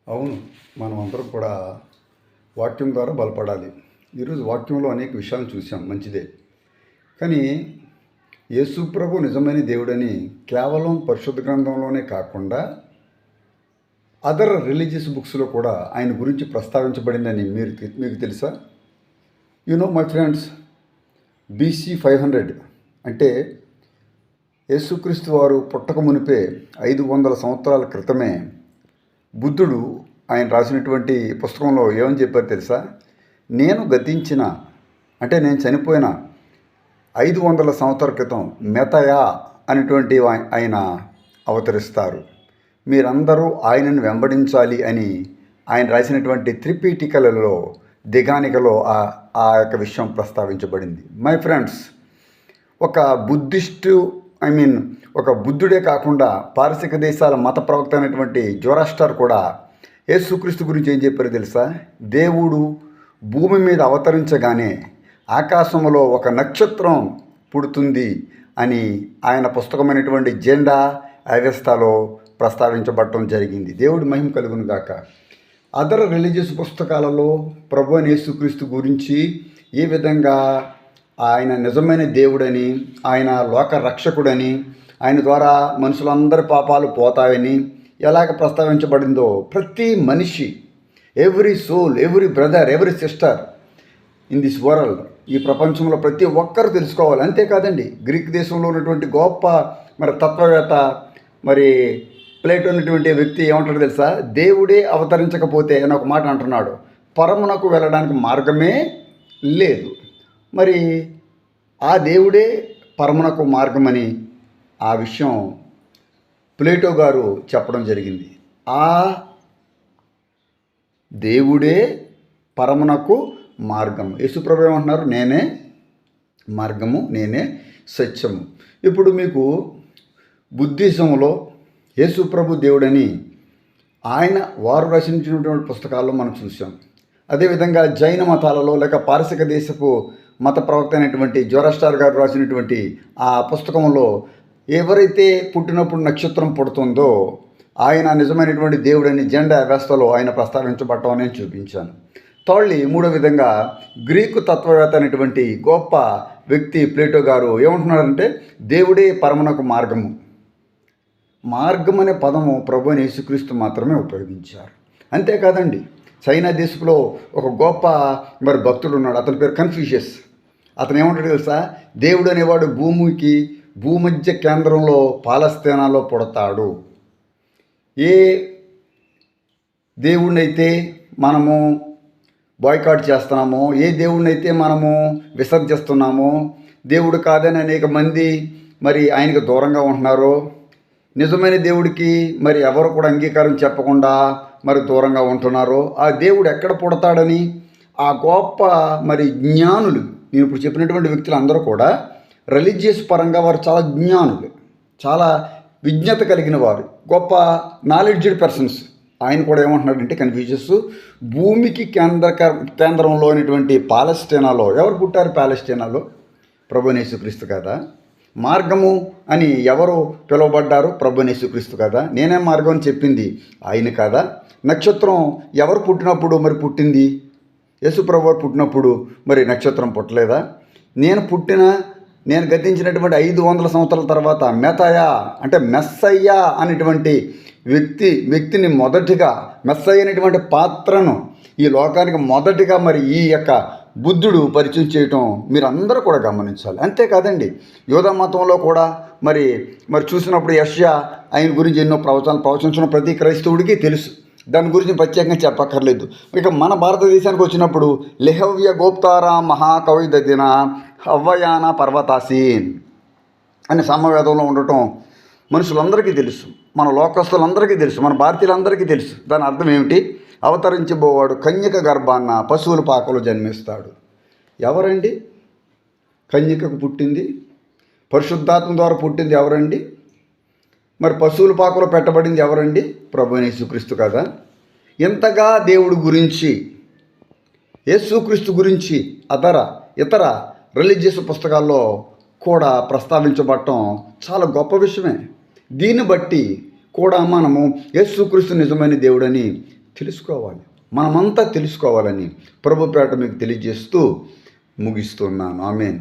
అవును. మనం అందరం కూడా వాక్యం ద్వారా బలపడాలి. ఈరోజు వాక్యంలో అనేక విషయాలను చూసాం, మంచిదే. కానీ యేసు ప్రభు నిజమైన దేవుడని కేవలం పరిశుద్ధ గ్రంథంలోనే కాకుండా అదర్ రిలీజియస్ బుక్స్లో కూడా ఆయన గురించి ప్రస్తావించబడిందని మీకు తెలుసా? మై ఫ్రెండ్స్, BC 500 అంటే యేసుక్రీస్తు వారు పుట్టక మునిపే 500 సంవత్సరాల క్రితమే బుద్ధుడు ఆయన రాసినటువంటి పుస్తకంలో ఏమని చెప్పారు తెలుసా? నేను గతించిన అంటే నేను చనిపోయిన 500 సంవత్సరాల క్రితం మెతయా అనేటువంటి ఆయన అవతరిస్తారు, మీరందరూ ఆయనను వెంబడించాలి అని ఆయన రాసినటువంటి త్రిపీఠికలలో దిగానికలో ఆ యొక్క విషయం ప్రస్తావించబడింది. మై ఫ్రెండ్స్, ఒక బుద్ధిస్టు ఒక బుద్ధుడే కాకుండా పారసిక దేశాల మత ప్రవక్త అయినటువంటి జోరాస్టర్ కూడా యేసుక్రీస్తు గురించి ఏం చెప్పారో తెలుసా? దేవుడు భూమి మీద అవతరించగానే ఆకాశంలో ఒక నక్షత్రం పుడుతుంది అని ఆయన పుస్తకమైనటువంటి జెండా అవెస్తాలో ప్రస్తావించబడటం జరిగింది. దేవుడి మహిమ కలుగును గాక. అదర్ రిలీజియస్ పుస్తకాలలో ప్రభు అయిన యేసుక్రీస్తు గురించి ఏ విధంగా ఆయన నిజమైన దేవుడని, ఆయన లోక రక్షకుడని, ఆయన ద్వారా మనుషులందరి పాపాలు పోతాయని ఎలాగ ప్రస్తావించబడిందో ప్రతి మనిషి, every soul, every brother, every sister in this world, ఈ ప్రపంచంలో ప్రతి ఒక్కరు తెలుసుకోవాలి. అంతేకాదండి, గ్రీక్ దేశంలో ఉన్నటువంటి గొప్ప తత్వవేత్త ప్లేటో ఉన్నటువంటి వ్యక్తి ఏమంటాడు తెలుసా? దేవుడే అవతరించకపోతే అని ఒక మాట అంటున్నాడు, పరమునకు వెళ్ళడానికి మార్గమే లేదు. మరి ఆ దేవుడే పరమునకు మార్గమని ఆ విషయం ప్లేటో గారు చెప్పడం జరిగింది. ఆ దేవుడే పరమునకు మార్గము. యేసుప్రభు ఏమంటున్నారు? నేనే మార్గము, నేనే సత్యము. ఇప్పుడు మీకు బుద్ధిజంలో యేసుప్రభు దేవుడని వారు రచించినటువంటి పుస్తకాల్లో మనం చూసాం. అదేవిధంగా జైన మతాలలో లేక పారసిక దేశపు మత ప్రవక్త అయినటువంటి జోరాస్టర్ గారు రాసినటువంటి ఆ పుస్తకంలో ఎవరైతే పుట్టినప్పుడు నక్షత్రం పుడుతుందో ఆయన నిజమైనటువంటి దేవుడని జెండా వ్యవస్థలో ఆయన ప్రస్తావించబడటం నేను చూపించాను. థర్డ్లీ, మూడో విధంగా గ్రీకు తత్వవేత్త అనేటువంటి గొప్ప వ్యక్తి ప్లేటో గారు ఏమంటున్నారంటే దేవుడే పరమునకు మార్గము. మార్గం అనే పదము ప్రభు అయిన యేసుక్రీస్తు మాత్రమే ఉపయోగించారు. అంతేకాదండి, చైనా దేశంలో ఒక గొప్ప భక్తుడు ఉన్నాడు, అతని పేరు కన్ఫ్యూషియస్. అతను ఏమంటాడు తెలుసా? దేవుడు అనేవాడు భూమధ్య కేంద్రంలో పాలస్తీనాలో పుడతాడు. ఏ దేవుడినైతే మనము బాయ్కాట్ చేస్తున్నామో, ఏ దేవుడినైతే మనము విసర్జిస్తున్నామో, దేవుడు కాదని అనేక మంది ఆయనకు దూరంగా ఉంటున్నారో, నిజమైన దేవుడికి ఎవరు కూడా అంగీకారం చెప్పకుండా దూరంగా ఉంటున్నారో, ఆ దేవుడు ఎక్కడ పుడతాడని ఆ గొప్ప జ్ఞానులు, నేను ఇప్పుడు చెప్పినటువంటి వ్యక్తులు అందరూ కూడా రిలీజియస్ పరంగా వారు చాలా జ్ఞానులు, చాలా విజ్ఞత కలిగిన వారు, గొప్ప నాలెడ్జ్డ్ పర్సన్స్. ఆయన కూడా ఏమంటున్నాడంటే కన్ఫ్యూషియస్, భూమికి కేంద్రంలో అయినటువంటి పాలస్తీనాలో ఎవరు పుట్టారు? పాలస్తీనాలో ప్రభు అయిన యేసుక్రీస్తు కదా. మార్గము అని ఎవరు పిలువబడ్డారు? ప్రభు అయిన యేసుక్రీస్తు కదా. నేనే మార్గం అని చెప్పింది ఆయన కదా. నక్షత్రం ఎవరు పుట్టినప్పుడు పుట్టింది? యేసు ప్రభు వారు పుట్టినప్పుడు నక్షత్రం పుట్టలేదా? నేను గతించినటువంటి 500 సంవత్సరాల తర్వాత మెతయా అంటే మెస్సయ్యా అనేటువంటి వ్యక్తిని మొదటిగా, మెస్సయ్య అనేటువంటి పాత్రను ఈ లోకానికి మొదటిగా ఈ యొక్క బుద్ధుడు పరిచయం చేయటం మీరందరూ కూడా గమనించాలి. అంతేకాదండి, యోధా మతంలో కూడా చూసినప్పుడు యెషయా ఆయన గురించి ఎన్నో ప్రవచించిన ప్రతి క్రైస్తవుడికి తెలుసు, దాని గురించి ప్రత్యేకంగా చెప్పక్కర్లేదు. ఇక మన భారతదేశానికి వచ్చినప్పుడు లెహవ్య గోప్తారా మహాకవి దదిన హవ్వయాన పర్వతాసీన్ అనే సామవేదంలో ఉండటం మనుషులందరికీ తెలుసు, మన లోకస్తులందరికీ తెలుసు, మన భారతీయులందరికీ తెలుసు. దాని అర్థం ఏమిటి? అవతరించబోవాడు కన్యక గర్భాన్న పశువుల పాకలో జన్మిస్తాడు. ఎవరండి కన్యకకు పుట్టింది? పరిశుద్ధాత్మ ద్వారా పుట్టింది ఎవరండి? పశువుల పాకలో పెట్టబడింది ఎవరండి? ప్రభు అయిన యేసుక్రీస్తు కదా. ఇంతగా దేవుడి గురించి, యేసుక్రీస్తు గురించి ఇతర రిలీజియస్ పుస్తకాల్లో కూడా ప్రస్తావించబడటం చాలా గొప్ప విషయమే. దీన్ని బట్టి కూడా మనము యేసుక్రీస్తు నిజమైన దేవుడని తెలుసుకోవాలి. మనమంతా తెలుసుకోవాలని ప్రభుపేట మీకు తెలియజేస్తూ ముగిస్తున్నాను. ఆమేన్.